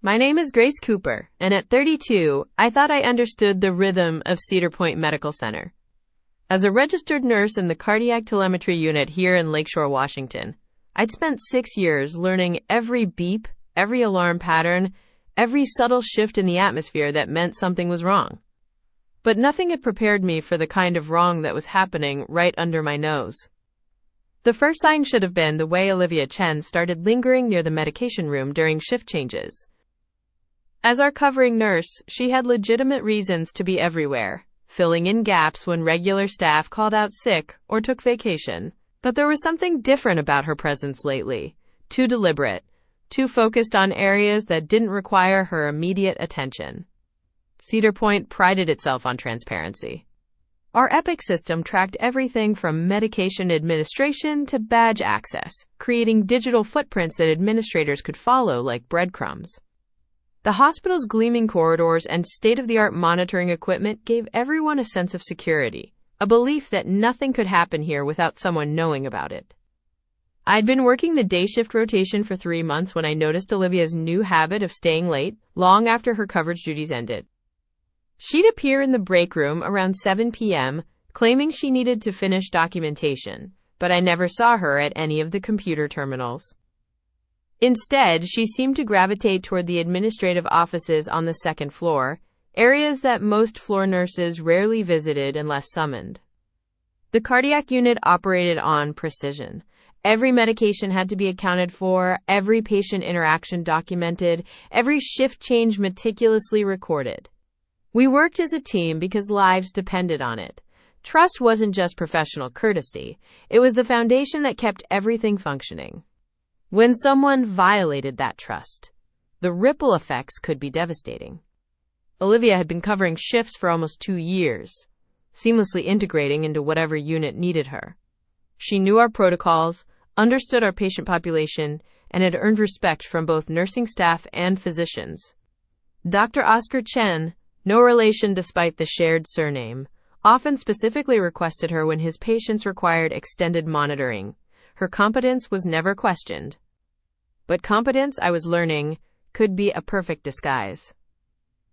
My name is Grace Cooper, and at 32, I thought I understood the rhythm of Cedar Point Medical Center. As a registered nurse in the cardiac telemetry unit here in Lakeshore, Washington, I'd spent 6 years learning every beep, every alarm pattern, every subtle shift in the atmosphere that meant something was wrong. But nothing had prepared me for the kind of wrong that was happening right under my nose. The first sign should have been the way Olivia Chen started lingering near the medication room during shift changes. As our covering nurse, she had legitimate reasons to be everywhere, filling in gaps when regular staff called out sick or took vacation. But there was something different about her presence lately, too deliberate, too focused on areas that didn't require her immediate attention. Cedar Point prided itself on transparency. Our Epic system tracked everything from medication administration to badge access, creating digital footprints that administrators could follow like breadcrumbs. The hospital's gleaming corridors and state-of-the-art monitoring equipment gave everyone a sense of security, a belief that nothing could happen here without someone knowing about it. I'd been working the day shift rotation for 3 months when I noticed Olivia's new habit of staying late, long after her coverage duties ended. She'd appear in the break room around 7 p.m., claiming she needed to finish documentation, but I never saw her at any of the computer terminals. Instead, she seemed to gravitate toward the administrative offices on the second floor, areas that most floor nurses rarely visited unless summoned. The cardiac unit operated on precision. Every medication had to be accounted for, every patient interaction documented, every shift change meticulously recorded. We worked as a team because lives depended on it. Trust wasn't just professional courtesy, it was the foundation that kept everything functioning. When someone violated that trust, the ripple effects could be devastating. Olivia had been covering shifts for almost 2 years, seamlessly integrating into whatever unit needed her. She knew our protocols, understood our patient population, and had earned respect from both nursing staff and physicians. Dr. Oscar Chen, no relation despite the shared surname, often specifically requested her when his patients required extended monitoring. Her competence was never questioned. But competence, I was learning, could be a perfect disguise.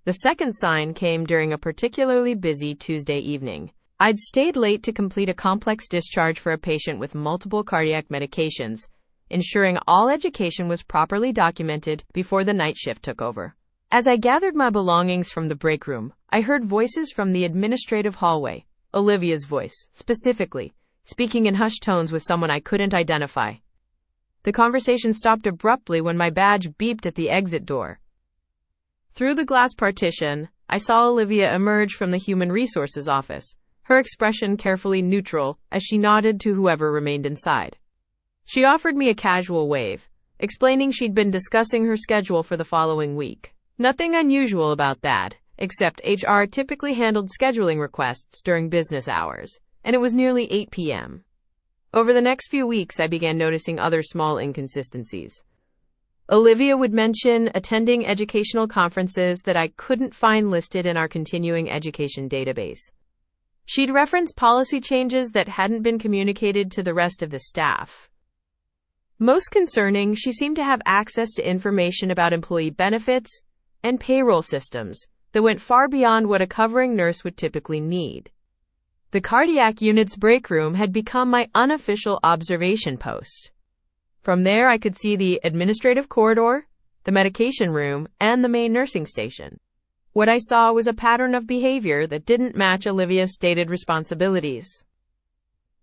The second sign came during a particularly busy Tuesday evening. I'd stayed late to complete a complex discharge for a patient with multiple cardiac medications, ensuring all education was properly documented before the night shift took over. As I gathered my belongings from the break room, I heard voices from the administrative hallway, Olivia's voice, specifically, speaking in hushed tones with someone I couldn't identify. The conversation stopped abruptly when my badge beeped at the exit door. Through the glass partition, I saw Olivia emerge from the Human Resources office, her expression carefully neutral as she nodded to whoever remained inside. She offered me a casual wave, explaining she'd been discussing her schedule for the following week. Nothing unusual about that, except HR typically handled scheduling requests during business hours, and it was nearly 8 p.m. Over the next few weeks, I began noticing other small inconsistencies. Olivia would mention attending educational conferences that I couldn't find listed in our continuing education database. She'd reference policy changes that hadn't been communicated to the rest of the staff. Most concerning, she seemed to have access to information about employee benefits and payroll systems that went far beyond what a covering nurse would typically need. The cardiac unit's break room had become my unofficial observation post. From there, I could see the administrative corridor, the medication room, and the main nursing station. What I saw was a pattern of behavior that didn't match Olivia's stated responsibilities.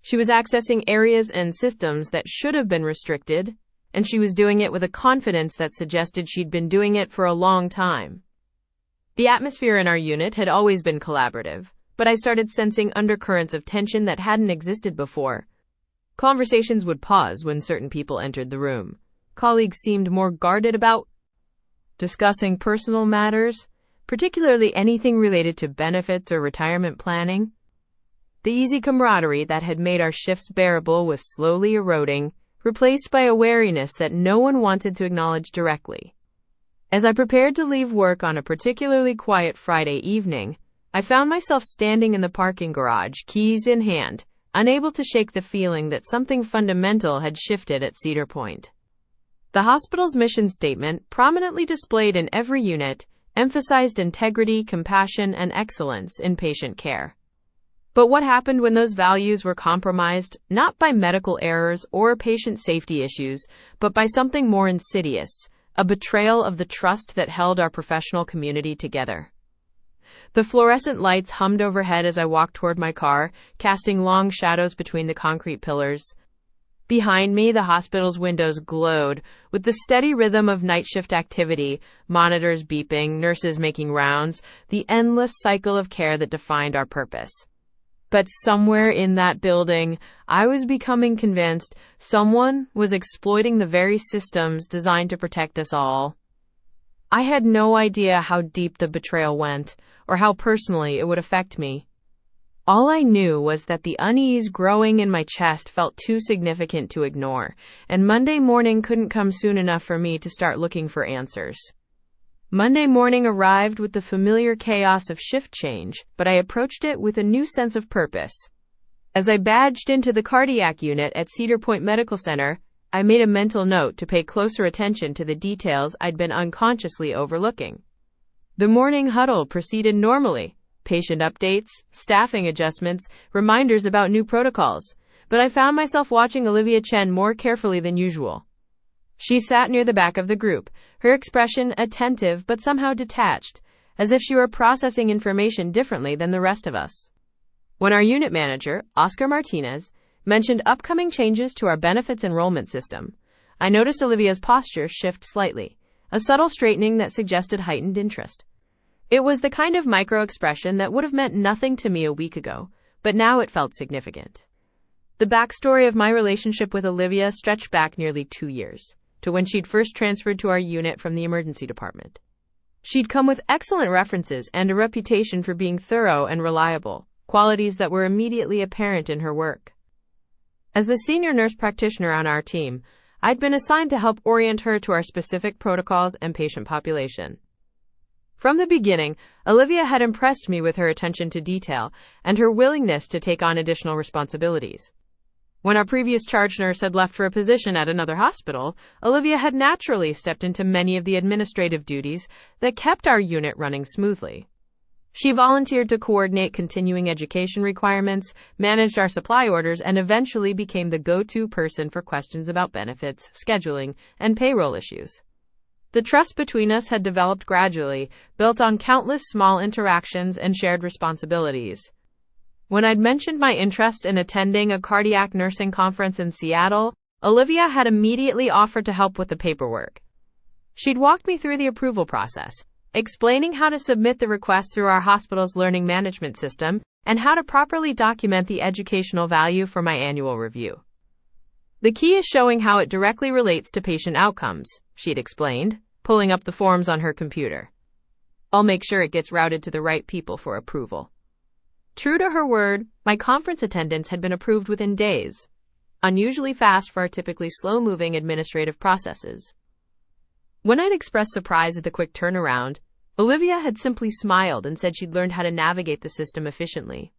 She was accessing areas and systems that should have been restricted, and she was doing it with a confidence that suggested she'd been doing it for a long time. The atmosphere in our unit had always been collaborative, but I started sensing undercurrents of tension that hadn't existed before. Conversations would pause when certain people entered the room. Colleagues seemed more guarded about discussing personal matters, particularly anything related to benefits or retirement planning. The easy camaraderie that had made our shifts bearable was slowly eroding, replaced by a wariness that no one wanted to acknowledge directly. As I prepared to leave work on a particularly quiet Friday evening, I found myself standing in the parking garage, keys in hand, unable to shake the feeling that something fundamental had shifted at Cedar Point. The hospital's mission statement, prominently displayed in every unit, emphasized integrity, compassion, and excellence in patient care. But what happened when those values were compromised, not by medical errors or patient safety issues, but by something more insidious, a betrayal of the trust that held our professional community together? The fluorescent lights hummed overhead as I walked toward my car, casting long shadows between the concrete pillars. Behind me, the hospital's windows glowed with the steady rhythm of night shift activity, monitors beeping, nurses making rounds, the endless cycle of care that defined our purpose. But somewhere in that building, I was becoming convinced someone was exploiting the very systems designed to protect us all. I had no idea how deep the betrayal went, or how personally it would affect me. All I knew was that the unease growing in my chest felt too significant to ignore, and Monday morning couldn't come soon enough for me to start looking for answers. Monday morning arrived with the familiar chaos of shift change, but I approached it with a new sense of purpose. As I badged into the cardiac unit at Cedar Point Medical Center, I made a mental note to pay closer attention to the details I'd been unconsciously overlooking. The morning huddle proceeded normally. Patient updates, staffing adjustments, reminders about new protocols, but I found myself watching Olivia Chen more carefully than usual. She sat near the back of the group, her expression attentive but somehow detached, as if she were processing information differently than the rest of us. When our unit manager, Oscar Martinez, mentioned upcoming changes to our benefits enrollment system, I noticed Olivia's posture shift slightly, a subtle straightening that suggested heightened interest. It was the kind of micro-expression that would have meant nothing to me a week ago, but now it felt significant. The backstory of my relationship with Olivia stretched back nearly 2 years, to when she'd first transferred to our unit from the emergency department. She'd come with excellent references and a reputation for being thorough and reliable, qualities that were immediately apparent in her work. As the senior nurse practitioner on our team, I'd been assigned to help orient her to our specific protocols and patient population. From the beginning, Olivia had impressed me with her attention to detail and her willingness to take on additional responsibilities. When our previous charge nurse had left for a position at another hospital, Olivia had naturally stepped into many of the administrative duties that kept our unit running smoothly. She volunteered to coordinate continuing education requirements, managed our supply orders, and eventually became the go-to person for questions about benefits, scheduling, and payroll issues. The trust between us had developed gradually, built on countless small interactions and shared responsibilities. When I'd mentioned my interest in attending a cardiac nursing conference in Seattle, Olivia had immediately offered to help with the paperwork. She'd walked me through the approval process, explaining how to submit the request through our hospital's learning management system and how to properly document the educational value for my annual review. The key is showing how it directly relates to patient outcomes, she'd explained, pulling up the forms on her computer. I'll make sure it gets routed to the right people for approval. True to her word, my conference attendance had been approved within days, unusually fast for our typically slow-moving administrative processes. When I'd expressed surprise at the quick turnaround, Olivia had simply smiled and said she'd learned how to navigate the system efficiently.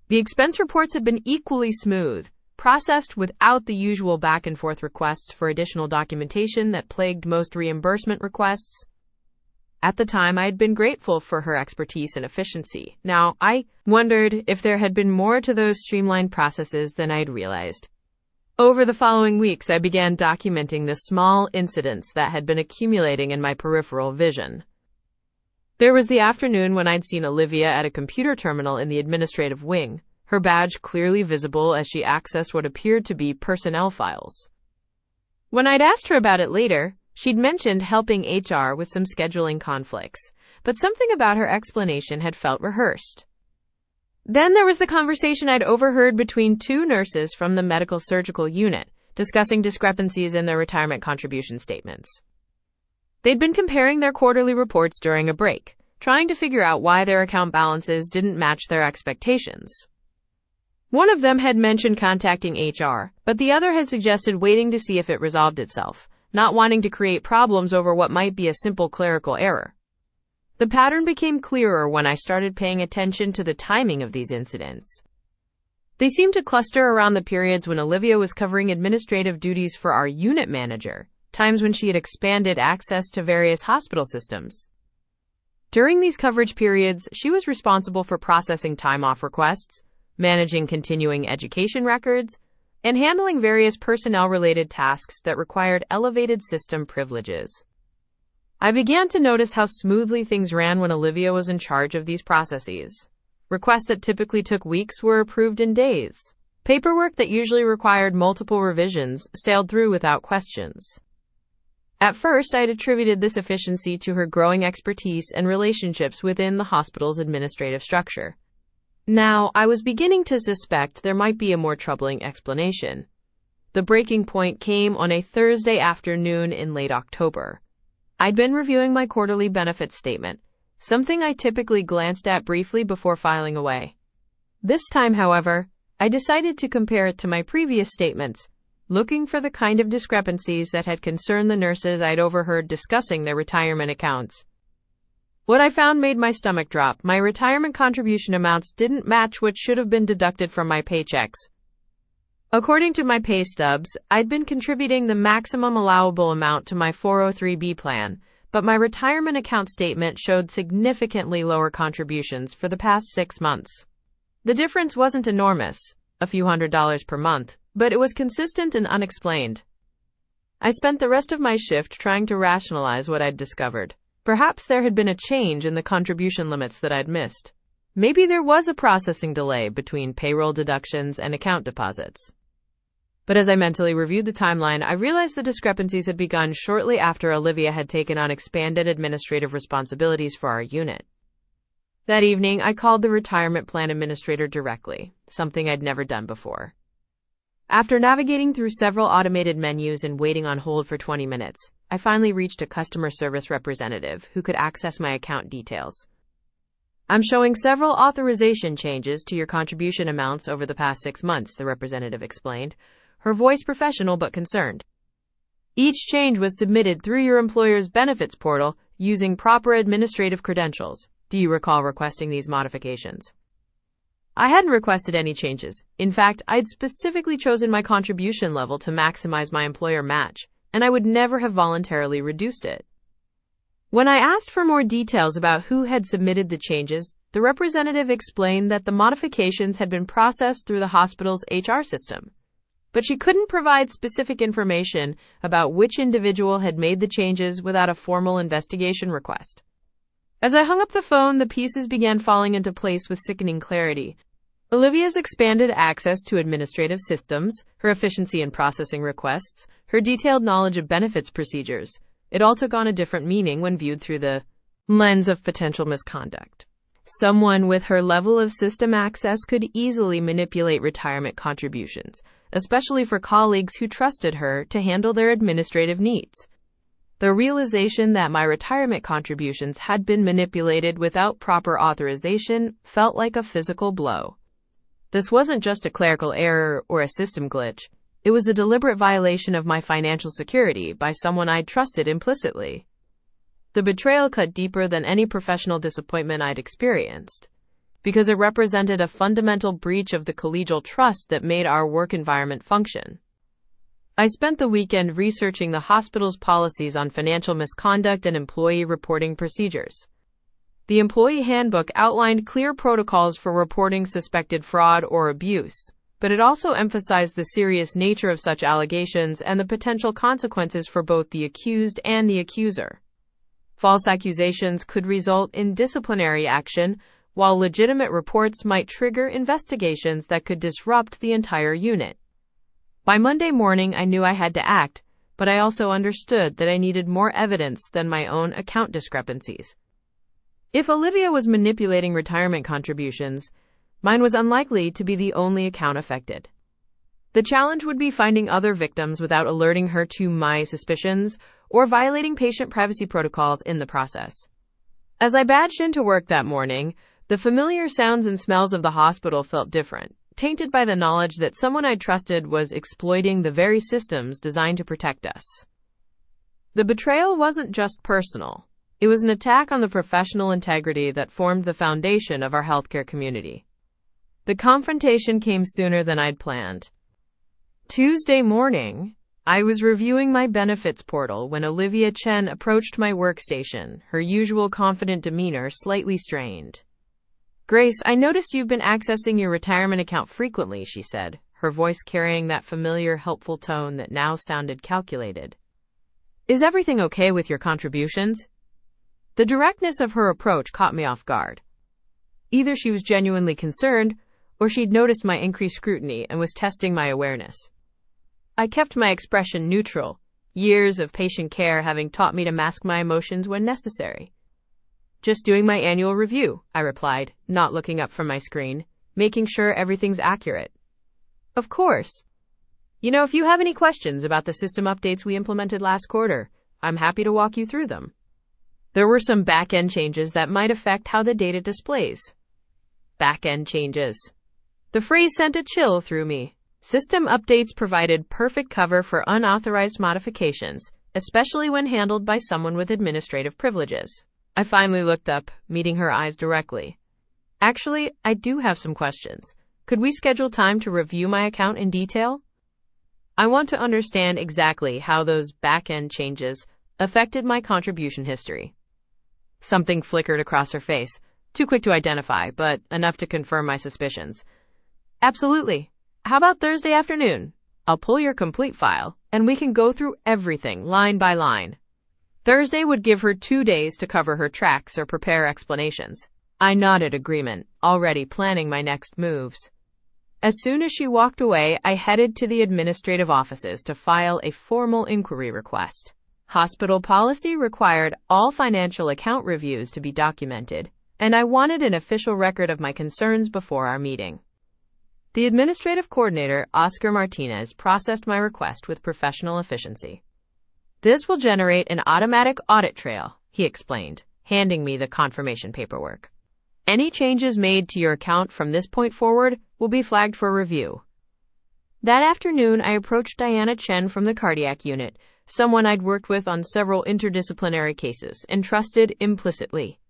The expense reports had been equally smooth, processed without the usual back-and-forth requests for additional documentation that plagued most reimbursement requests. At the time, I had been grateful for her expertise and efficiency. Now, I wondered if there had been more to those streamlined processes than I'd realized. Over the following weeks, I began documenting the small incidents that had been accumulating in my peripheral vision. There was the afternoon when I'd seen Olivia at a computer terminal in the administrative wing, her badge clearly visible as she accessed what appeared to be personnel files. When I'd asked her about it later, she'd mentioned helping HR with some scheduling conflicts, but something about her explanation had felt rehearsed. Then there was the conversation I'd overheard between 2 nurses from the medical surgical unit, discussing discrepancies in their retirement contribution statements. They'd been comparing their quarterly reports during a break, trying to figure out why their account balances didn't match their expectations. One of them had mentioned contacting HR, but the other had suggested waiting to see if it resolved itself, not wanting to create problems over what might be a simple clerical error. The pattern became clearer when I started paying attention to the timing of these incidents. They seemed to cluster around the periods when Olivia was covering administrative duties for our unit manager, times when she had expanded access to various hospital systems. During these coverage periods, she was responsible for processing time-off requests, managing continuing education records, and handling various personnel-related tasks that required elevated system privileges. I began to notice how smoothly things ran when Olivia was in charge of these processes. Requests that typically took weeks were approved in days. Paperwork that usually required multiple revisions sailed through without questions. At first, I had attributed this efficiency to her growing expertise and relationships within the hospital's administrative structure. Now, I was beginning to suspect there might be a more troubling explanation. The breaking point came on a Thursday afternoon in late October. I'd been reviewing my quarterly benefits statement, something I typically glanced at briefly before filing away. This time, however, I decided to compare it to my previous statements, looking for the kind of discrepancies that had concerned the nurses I'd overheard discussing their retirement accounts. What I found made my stomach drop. My retirement contribution amounts didn't match what should have been deducted from my paychecks. According to my pay stubs, I'd been contributing the maximum allowable amount to my 403(b) plan, but my retirement account statement showed significantly lower contributions for the past 6 months. The difference wasn't enormous, a few $100s per month, but it was consistent and unexplained. I spent the rest of my shift trying to rationalize what I'd discovered. Perhaps there had been a change in the contribution limits that I'd missed. Maybe there was a processing delay between payroll deductions and account deposits. But as I mentally reviewed the timeline, I realized the discrepancies had begun shortly after Olivia had taken on expanded administrative responsibilities for our unit. That evening, I called the retirement plan administrator directly, something I'd never done before. After navigating through several automated menus and waiting on hold for 20 minutes, I finally reached a customer service representative who could access my account details. "I'm showing several authorization changes to your contribution amounts over the past 6 months," the representative explained, her voice professional but concerned. "Each change was submitted through your employer's benefits portal using proper administrative credentials. Do you recall requesting these modifications?" I hadn't requested any changes. In fact, I'd specifically chosen my contribution level to maximize my employer match, and I would never have voluntarily reduced it. When I asked for more details about who had submitted the changes, the representative explained that the modifications had been processed through the hospital's HR system. But she couldn't provide specific information about which individual had made the changes without a formal investigation request. As I hung up the phone, the pieces began falling into place with sickening clarity. Olivia's expanded access to administrative systems, her efficiency in processing requests, her detailed knowledge of benefits procedures, it all took on a different meaning when viewed through the lens of potential misconduct. Someone with her level of system access could easily manipulate retirement contributions, especially for colleagues who trusted her to handle their administrative needs. The realization that my retirement contributions had been manipulated without proper authorization felt like a physical blow. This wasn't just a clerical error or a system glitch. It was a deliberate violation of my financial security by someone I'd trusted implicitly. The betrayal cut deeper than any professional disappointment I'd experienced, because it represented a fundamental breach of the collegial trust that made our work environment function. I spent the weekend researching the hospital's policies on financial misconduct and employee reporting procedures. The employee handbook outlined clear protocols for reporting suspected fraud or abuse, but it also emphasized the serious nature of such allegations and the potential consequences for both the accused and the accuser. False accusations could result in disciplinary action, while legitimate reports might trigger investigations that could disrupt the entire unit. By Monday morning, I knew I had to act, but I also understood that I needed more evidence than my own account discrepancies. If Olivia was manipulating retirement contributions, mine was unlikely to be the only account affected. The challenge would be finding other victims without alerting her to my suspicions or violating patient privacy protocols in the process. As I badged into work that morning, the familiar sounds and smells of the hospital felt different, tainted by the knowledge that someone I trusted was exploiting the very systems designed to protect us. The betrayal wasn't just personal. It was an attack on the professional integrity that formed the foundation of our healthcare community. The confrontation came sooner than I'd planned. Tuesday morning, I was reviewing my benefits portal when Olivia Chen approached my workstation, her usual confident demeanor slightly strained. "Grace, I noticed you've been accessing your retirement account frequently," she said, her voice carrying that familiar, helpful tone that now sounded calculated. "Is everything okay with your contributions?" The directness of her approach caught me off guard. Either she was genuinely concerned, or she'd noticed my increased scrutiny and was testing my awareness. I kept my expression neutral, years of patient care having taught me to mask my emotions when necessary. "Just doing my annual review," I replied, not looking up from my screen, making sure everything's accurate. "Of course. If you have any questions about the system updates we implemented last quarter, I'm happy to walk you through them. There were some back-end changes that might affect how the data displays." Back-end changes. The phrase sent a chill through me. System updates provided perfect cover for unauthorized modifications, especially when handled by someone with administrative privileges. I finally looked up, meeting her eyes directly. "Actually, I do have some questions. Could we schedule time to review my account in detail? I want to understand exactly how those back-end changes affected my contribution history." Something flickered across her face, too quick to identify, but enough to confirm my suspicions. "Absolutely. How about Thursday afternoon? I'll pull your complete file, and we can go through everything line by line." Thursday would give her 2 days to cover her tracks or prepare explanations. I nodded agreement, already planning my next moves. As soon as she walked away, I headed to the administrative offices to file a formal inquiry request. Hospital policy required all financial account reviews to be documented, and I wanted an official record of my concerns before our meeting. The administrative coordinator, Oscar Martinez, processed my request with professional efficiency. "This will generate an automatic audit trail," he explained, handing me the confirmation paperwork. "Any changes made to your account from this point forward will be flagged for review." That afternoon, I approached Diana Chen from the cardiac unit, someone I'd worked with on several interdisciplinary cases and trusted implicitly.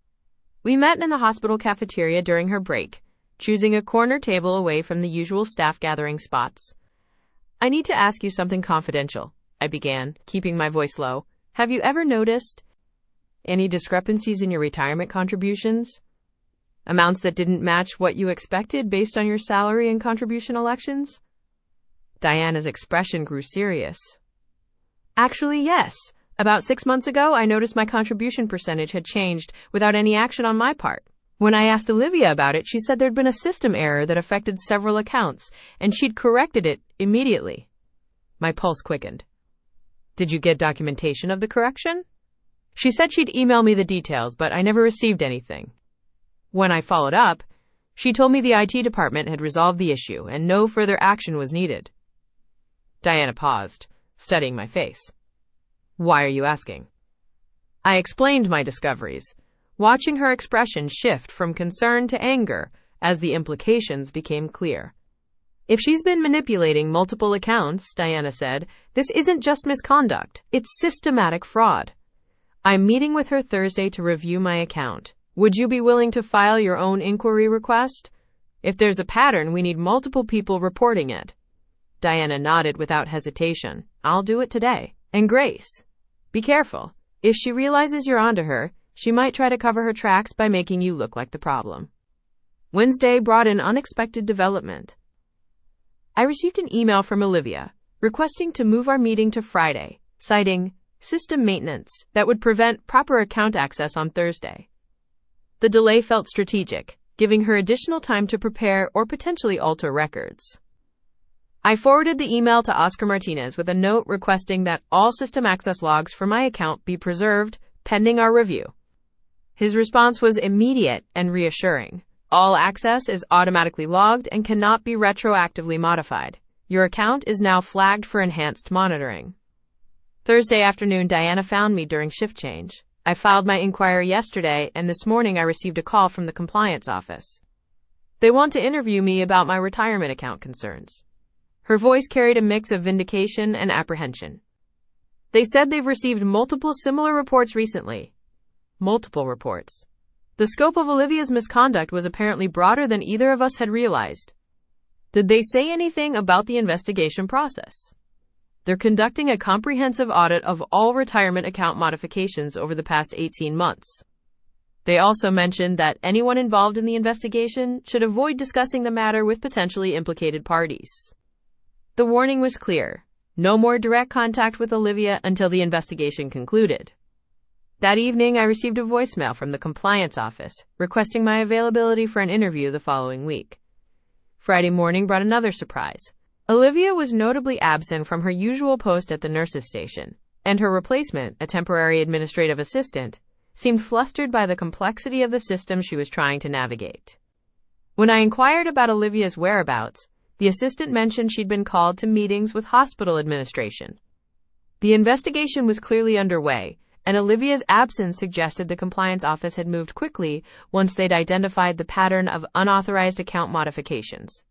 We met in the hospital cafeteria during her break, choosing a corner table away from the usual staff gathering spots. "I need to ask you something confidential," I began, keeping my voice low. "Have you ever noticed any discrepancies in your retirement contributions? Amounts that didn't match what you expected based on your salary and contribution elections?" Diana's expression grew serious. "Actually, yes. About 6 months ago, I noticed my contribution percentage had changed without any action on my part. When I asked Olivia about it, she said there'd been a system error that affected several accounts, and she'd corrected it immediately." My pulse quickened. "Did you get documentation of the correction?" "She said she'd email me the details, but I never received anything. When I followed up, she told me the IT department had resolved the issue and no further action was needed." Diana paused, studying my face. "Why are you asking?" I explained my discoveries, watching her expression shift from concern to anger as the implications became clear. "If she's been manipulating multiple accounts," Diana said, "this isn't just misconduct, it's systematic fraud. I'm meeting with her Thursday to review my account. Would you be willing to file your own inquiry request? If there's a pattern, we need multiple people reporting it." Diana nodded without hesitation. "I'll do it today. And Grace, be careful. If she realizes you're onto her, she might try to cover her tracks by making you look like the problem." Wednesday brought an unexpected development. I received an email from Olivia requesting to move our meeting to Friday, citing system maintenance that would prevent proper account access on Thursday. The delay felt strategic, giving her additional time to prepare or potentially alter records. I forwarded the email to Oscar Martinez with a note requesting that all system access logs for my account be preserved pending our review. His response was immediate and reassuring. "All access is automatically logged and cannot be retroactively modified. Your account is now flagged for enhanced monitoring." Thursday afternoon, Diana found me during shift change. I filed my inquiry yesterday, and this morning I received a call from the compliance office. They want to interview me about my retirement account concerns. Her voice carried a mix of vindication and apprehension. They said they've received multiple similar reports recently. Multiple reports. The scope of Olivia's misconduct was apparently broader than either of us had realized. Did they say anything about the investigation process? They're conducting a comprehensive audit of all retirement account modifications over the past 18 months. They also mentioned that anyone involved in the investigation should avoid discussing the matter with potentially implicated parties. The warning was clear: no more direct contact with Olivia until the investigation concluded. That evening, I received a voicemail from the compliance office requesting my availability for an interview the following week. Friday morning brought another surprise. Olivia was notably absent from her usual post at the nurses' station, and her replacement, a temporary administrative assistant, seemed flustered by the complexity of the system she was trying to navigate. When I inquired about Olivia's whereabouts, the assistant mentioned she'd been called to meetings with hospital administration. The investigation was clearly underway, and Olivia's absence suggested the compliance office had moved quickly once they'd identified the pattern of unauthorized account modifications.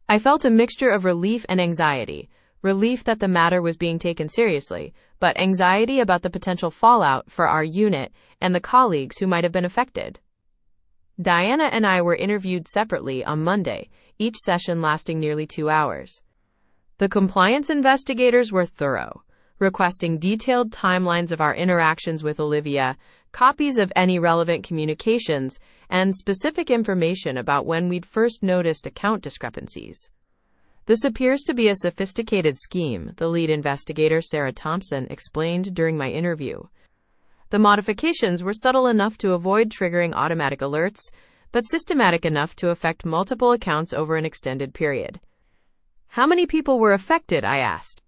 I felt a mixture of relief and anxiety. Relief that the matter was being taken seriously, but anxiety about the potential fallout for our unit and the colleagues who might have been affected. Diana and I were interviewed separately on Monday, each session lasting nearly 2 hours. The compliance investigators were thorough, requesting detailed timelines of our interactions with Olivia, copies of any relevant communications, and specific information about when we'd first noticed account discrepancies. This appears to be a sophisticated scheme, the lead investigator, Sarah Thompson, explained during my interview. The modifications were subtle enough to avoid triggering automatic alerts, but systematic enough to affect multiple accounts over an extended period. How many people were affected? I asked.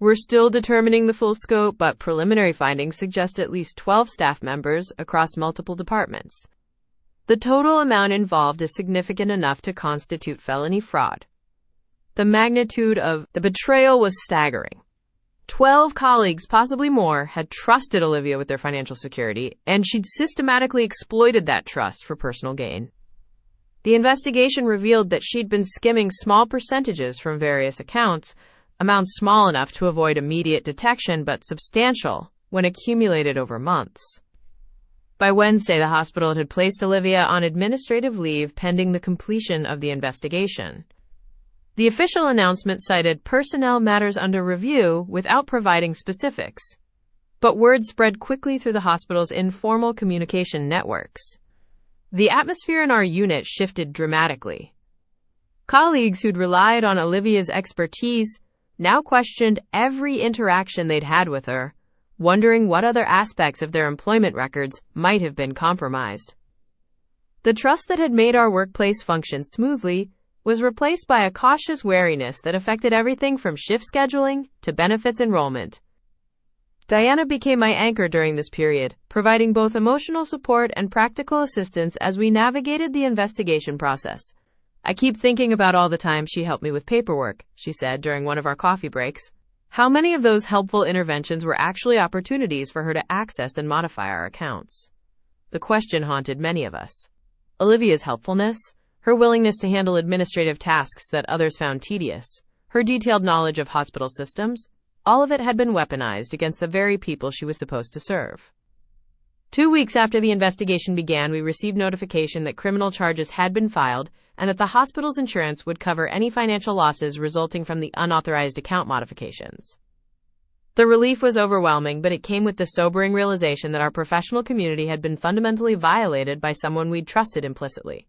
We're still determining the full scope, but preliminary findings suggest at least 12 staff members across multiple departments. The total amount involved is significant enough to constitute felony fraud. The magnitude of the betrayal was staggering. 12 colleagues, possibly more, had trusted Olivia with their financial security, and she'd systematically exploited that trust for personal gain. The investigation revealed that she'd been skimming small percentages from various accounts, amounts small enough to avoid immediate detection but substantial when accumulated over months. By Wednesday, the hospital had placed Olivia on administrative leave pending the completion of the investigation. The official announcement cited personnel matters under review without providing specifics. But word spread quickly through the hospital's informal communication networks. The atmosphere in our unit shifted dramatically. Colleagues who'd relied on Olivia's expertise now questioned every interaction they'd had with her, wondering what other aspects of their employment records might have been compromised. The trust that had made our workplace function smoothly was replaced by a cautious wariness that affected everything from shift scheduling to benefits enrollment. Diana became my anchor during this period, providing both emotional support and practical assistance as we navigated the investigation process. I keep thinking about all the time she helped me with paperwork, she said during one of our coffee breaks. How many of those helpful interventions were actually opportunities for her to access and modify our accounts? The question haunted many of us. Olivia's helpfulness, her willingness to handle administrative tasks that others found tedious, her detailed knowledge of hospital systems, all of it had been weaponized against the very people she was supposed to serve. 2 weeks after the investigation began, we received notification that criminal charges had been filed and that the hospital's insurance would cover any financial losses resulting from the unauthorized account modifications. The relief was overwhelming, but it came with the sobering realization that our professional community had been fundamentally violated by someone we'd trusted implicitly.